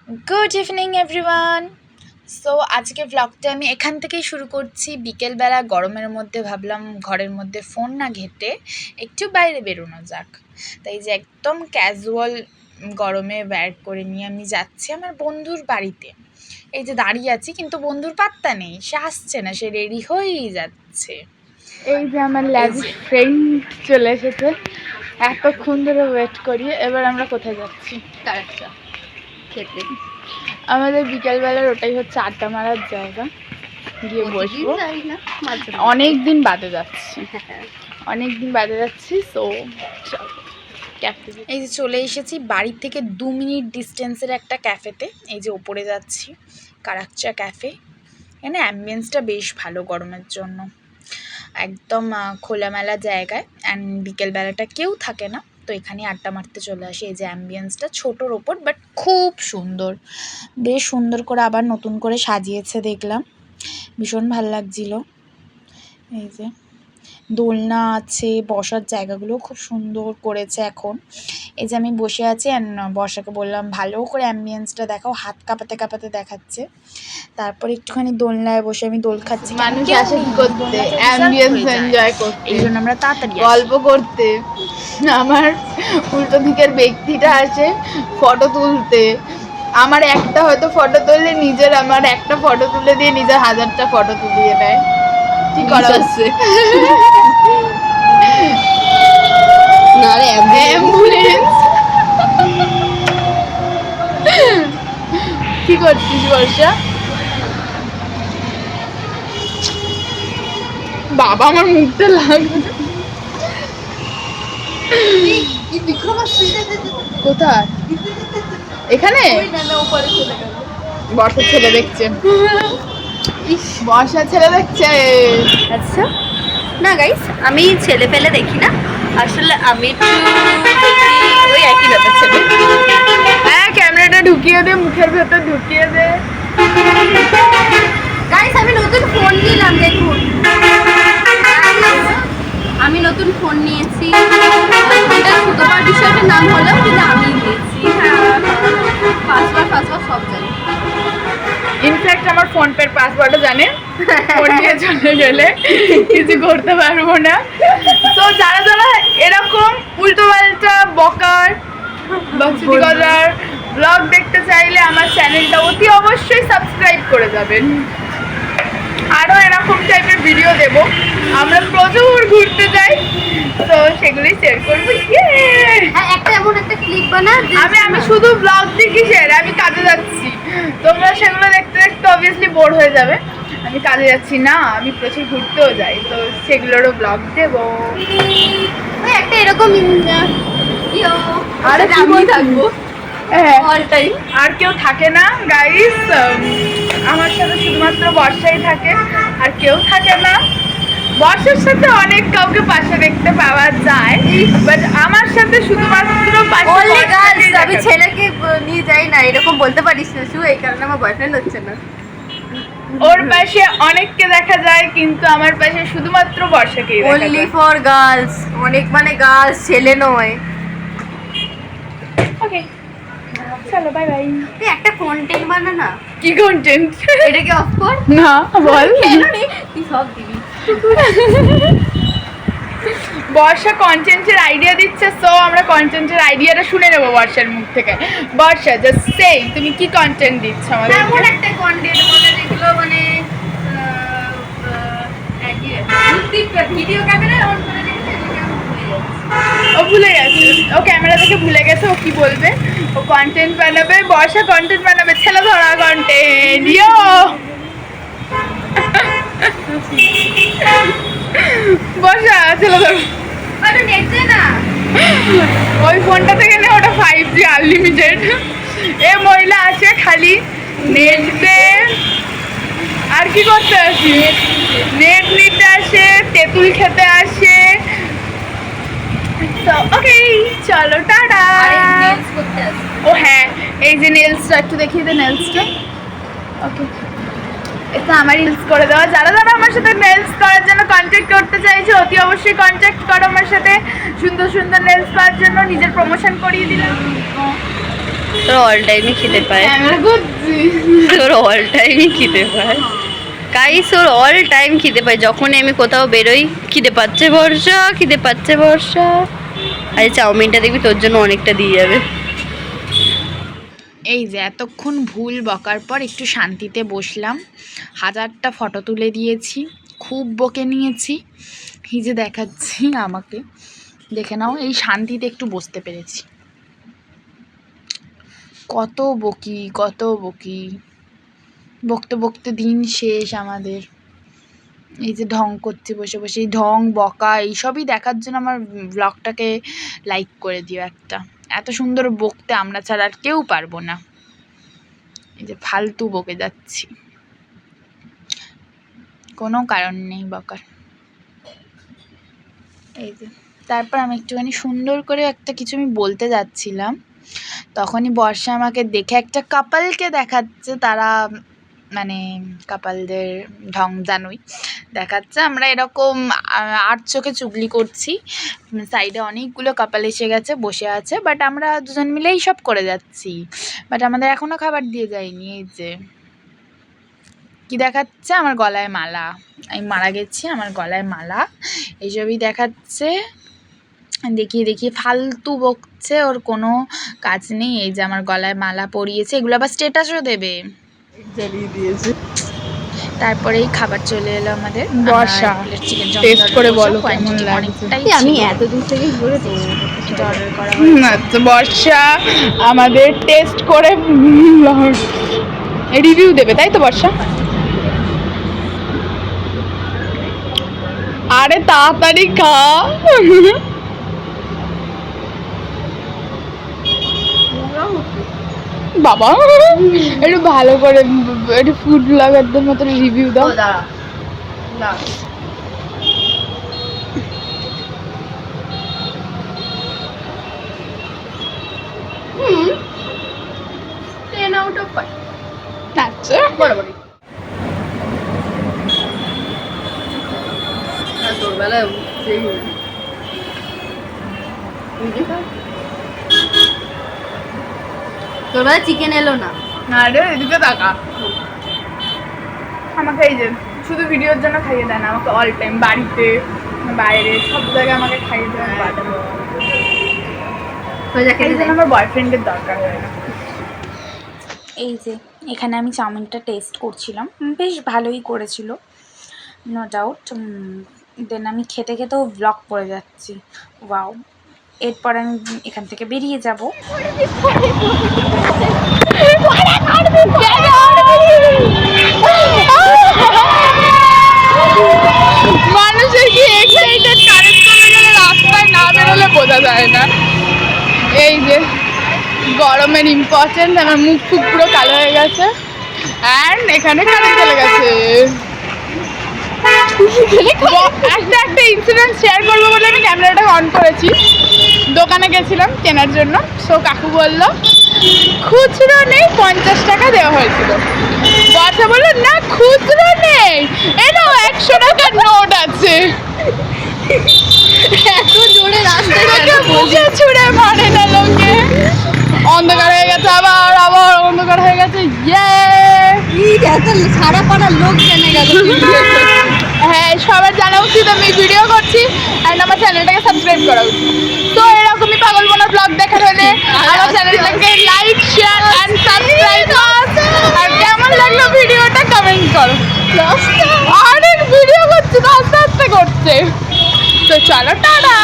Good evening everyone. So আজকে ব্লগটা আমি এখান থেকেই শুরু করছি। বিকেলবেলা গরমের মধ্যে ভাবলাম ঘরের মধ্যে ফোন না ঘেঁটে একটু বাইরে বেরোনো যাক। তাই যে একদম ক্যাজুয়াল গরমে ব্যাগ করে নিয়ে আমি যাচ্ছি আমার বন্ধুর বাড়িতে। এই যে দাঁড়িয়ে আছি কিন্তু বন্ধুর পাত্তা নেই, সে আসছে না, সে রেডি হয়েই যাচ্ছে। এই যে আমার লাভিশ ফ্রেন্ড চলে এসেছে, এতক্ষণ ধরে ওয়েট করি। এবার আমরা কোথায় যাচ্ছি? কারেক্টটা খেতে আমাদের বিকেলবেলার ওটাই হচ্ছে আড্ডা মারার জায়গা, গিয়ে বসবো। অনেক দিন বাদে যাচ্ছি, সো এই যে চলে এসেছি বাড়ির থেকে 2 মিনিট ডিস্টেন্সের একটা ক্যাফেতে। এই যে ওপরে যাচ্ছি, কারাকচা ক্যাফে। এখানে অ্যাম্বিয়েন্সটা বেশ ভালো গরমের জন্য, একদম খোলামেলা জায়গায়। অ্যান্ড বিকেলবেলাটা কেউ থাকে না, তো এখানে আড্ডা মারতে চলে আসি। এই যে অ্যাম্বিয়েন্সটা ছোটোর ওপর, বাট খুব সুন্দর, বেশ সুন্দর করে আবার নতুন করে সাজিয়েছে দেখলাম, ভীষণ ভাল লাগছিল। এই যে দোলনা আছে, বসার জায়গাগুলো খুব সুন্দর করেছে এখন। এই যে আমি বসে আছি, অ্যান্ড বর্ষাকে বললাম ভালো করে অ্যাম্বিয়েন্সটা দেখাও, হাত কাঁপাতে কাঁপাতে দেখাচ্ছে। তারপর একটুখানি দোলনায় বসে আমি দোল খাচ্ছি। মানুষ আসে কি করতে? অ্যাম্বিয়েন্স এনজয় করতে, এই জন্য আমরা তাড়াতাড়ি গল্প করতে। আমার উল্টো দিকের ব্যক্তিটা আসে ফটো তুলতে। আমার একটা হয়তো ফটো তুললে নিজের, আমার একটা ফটো তুলে দিয়ে নিজের 1000টা ফটো তুলিয়ে দেয়। কি করা হচ্ছে? না রে, অ্যাম্বুলেন্স। কি করছিস বর্ষা? বাবা আমার মুখটা লাগবে। কোথায়? এখানে বর্ষার ছেলে দেখছে, বর্ষার ছেলে দেখছে। আচ্ছা না গাইস, আমি ছেলে পেলে দেখি না, আসলে আমি একটু ওই একই ব্যাপার ছেলে। হ্যাঁ, ক্যামেরাটা ঢুকিয়ে দে, মুখের ভেতর ঢুকিয়ে দে। গাইস আমি নতুন ফোন নিলাম, দেখুন আমি নতুন ফোন নিয়েছি। এটা তোমার বিষয়টার নাম হলো, কিন্তু আমি নিয়েছি। হ্যাঁ, পাসওয়ার্ড সব জানি। ইনফ্যাক্ট আমার ফোন পের পাসওয়ার্ডও জানে। ফোন নিয়ে চলে গেলে কিছু করতে পারবো না। তো যারা যারা এরকম উল্টো পাল্টা বকার বা চুরি করার ব্লগ দেখতে চাইলে আমার চ্যানেলটা অতি অবশ্যই সাবস্ক্রাইব করে যাবেন। আরও এরকম টাইপের ভিডিও দেব। আমরা প্রচুর ঘুরতে যাই, তো সেগুলি শেয়ার করবো। একটা এমন একটা ক্লিপ বানা, আমি শুধু ব্লগ দেখি শেয়ার, আমি কাজে যাচ্ছি, তোমরা সেগুলো দেখতে দেখতে অবভিয়াসলি বোর হয়ে যাবে। আমি কাজে যাচ্ছি না, আমি প্রচুর ঘুরতেও যাই, তো সেগুলোরও ব্লগ দেবো। একটা এরকম আর আমি থাকবো অল টাইম। আর কেউ থাকে না গাইস, আমার সাথে শুধুমাত্র বর্ষাই থাকে, আর কেউ থাকে না। বর্ষার সাথে অনেক কাউকে পাশে দেখতে পাওয়া যায়, বাট আমার সাথে শুধুমাত্র আমি ছেলেকে নিয়ে যাই না, এরকম বলতে পারিস না শুধু এই কারণে আমার বয়ফ্রেন্ড হচ্ছে না। ওর পাশে অনেককে দেখা যায়, কিন্তু আমার পাশে শুধুমাত্র বর্ষাকেই দেখা যায়। অনলি ফর গার্লস, অনেক মানে গার্লস, ছেলে নয়। ওকে, চলো বাই বাই। তুই একটা কন্টেন্ট বানা না। কি কন্টেন্ট? এটাকে অফ কর না, বল। তুই সব দিবি। বর্ষা কন্টেন্টের আইডিয়া দিচ্ছে, সো আমরা কন্টেন্টের আইডিয়াটা শুনে নেবো বর্ষার মুখ থেকে। বর্ষা, জাস্ট সে, তুমি কি কন্টেন্ট দিচ্ছ আমাদের? এমন একটা কন্টেন্ট বলে যেগুলো মানে ভিডিও ক্যামেরা অন করে দেখে ও ভুলে গেছে, ও ক্যামেরা দেখে ভুলে গেছে ও কি বলবে। ও কন্টেন্ট বানাবে, বর্ষা কন্টেন্ট বানাবে, ছেলে ধরা কন্টেন্ট। ইয়ো বর্ষা, ছেলে ধরা। নেট দে না, ওই ফোনটা থেকে নে, ওটা 5G আনলিমিটেড। এ মহিলা আছে খালি নেট দে, আর কি করতে আসি? নেট নিতে আসে, তেঁতুল খেতে আসে। তো ওকে, চলো টাটা। ও হ্যাঁ, এই যে নেলসটা একটু দেখিয়ে দে, নেলসটা। ওকে, এটা আমার রিলস করে দেওয়া। যারা যারা আমার সাথে নেলস করার জন্য কন্ট্যাক্ট করতে চাইছে, অতি অবশ্যই কন্ট্যাক্ট করো আমার সাথে। সুন্দর সুন্দর নেলস পাওয়ার জন্য নিজের প্রমোশন করিয়ে দিলাম। তোর অল টাইমই খিদে পায়, ক্যামেরা করছি। তোর অল টাইমই খিদে পায় গাইস, ওর অল টাইম খিদে পায়। যখনই আমি কোথাও বেরোই, খিদে পাচ্ছে বর্ষা, খিদে পাচ্ছে বর্ষা, আরে চাউমিনটা দেখবি তোর জন্য অনেকটা দিয়ে যাবে। এই যে এতক্ষণ ভুল বকার পর একটু শান্তিতে বসলাম, 1000টা ফটো তুলে দিয়েছি, খুব বকে নিয়েছি। এই যে দেখাচ্ছি, আমাকে দেখে নাও, এই শান্তিতে একটু বসতে পেরেছি। কত বকি, কত বকি, বকতে বকতে দিন শেষ আমাদের। এই যে ঢং করছি বসে বসে, এই ঢং বকা এইসবই দেখার জন্য আমার ব্লগটাকে লাইক করে দিও একটা। এত সুন্দর বকতে আমরা ছাড়া আর কেউ পারবো না। এই যে ফালতু বকে যাচ্ছি, কোনো কারণ নেই বকার। এই যে তারপর আমি একটুখানি সুন্দর করে একটা কিছু আমি বলতে যাচ্ছিলাম, তখনই বর্ষা আমাকে দেখে একটা কাপলকে দেখাচ্ছে, তারা মানে কাপলদের ঢং জানোই, দেখাচ্ছে আমরা এরকম আর চোখে চুগলি করছি, সাইডে অনেকগুলো কাপল এসে গেছে, বসে আছে, বাট আমরা দুজন মিলেই সব করে যাচ্ছি, বাট আমাদের এখনও খাবার দিয়ে যায়নি। এই যে কি দেখাচ্ছে, আমার গলায় মালা, আমি মারা গেছি, আমার গলায় মালা, এইসবই দেখাচ্ছে, দেখিয়ে দেখিয়ে ফালতু বকছে, ওর কোনো কাজ নেই। এই যে আমার গলায় মালা পরিয়েছে, এগুলো আবার স্টেটাসও দেবে। জ্বালিয়ে দিয়েছে। তারপরেই খাবার চলে এলো আমাদের, বর্ষা, টেস্ট করে বলো কেমন লাগছে। আমি এত দূর থেকে ঘুরে এটা অর্ডার করা আচ্ছা, বর্ষা আমাদের টেস্ট করে রিভিউ দেবে, তাই তো বর্ষা? আরে তাড়াতাড়ি খা। বাবা একটু ভালো করে, একটু ফুড ব্লগারদের মতো রিভিউ দাও। আচ্ছা, তোর বেলায় চিকেন এলো না। আরে এদিকে তাকা, আমাকে এই যে শুধু ভিডিওর জন্য খাইয়ে দেয় না, আমাকে অল টাইম, বাড়িতে বাইরে সব জায়গায় আমাকে খাইয়ে দেয়। আমার বয়ফ্রেন্ডের দরকার হয় না। এই যে এখানে আমি চাউমিনটা টেস্ট করছিলাম, বেশ ভালোই করেছিল, নো ডাউট। দেন আমি খেতে খেতেও ব্লগ করে যাচ্ছি, ওয়াও। এরপর আমি এখান থেকে বেরিয়ে যাব। মানুষের কি এক্সাইটেড, কারেন্ট চলে গেলে রাস্তায় না বেরোলে বোঝা যায় না। এই যে গরমের ইম্পর্টেন্ট, আমার মুখ খুব পুরো কালো হয়ে গেছে, অ্যান্ড এখানে কারেন্ট চলে গেছে। একটা ইনসিডেন্ট শেয়ার করবো বলে আমি ক্যামেরাটা অন করেছি। দোকানে গেছিলাম কেনার জন্য, সো কাকু বললো খুচরো নেই, 50 টাকা দেওয়া হয়েছিল। বর্ষা বললো না খুচরো নেই, এনো 100 টাকার নোট আছে। এত জোরে রাস্তায় মুখে ছুড়ে মারে না লোকে। অন্ধকার হয়ে গেছে, আবার আবার অন্ধকার হয়ে গেছে। সারা পাড়ার লোক জেনে গেল। হ্যাঁ, সবার জানা উচিত আমি ভিডিও করছি, অ্যান্ড আমার চ্যানেলটাকে সাবস্ক্রাইব করা উচিত। তো এরকমই পাগলবোনা ব্লগ দেখার হলে আমার চ্যানেলটাকে লাইক, শেয়ার অ্যান্ড সাবস্ক্রাইব আর কেমন লাগলো ভিডিওটা কমেন্ট করো। অনেক ভিডিও করছে তো আস্তে আস্তে করছে। তো চলো, টাটা।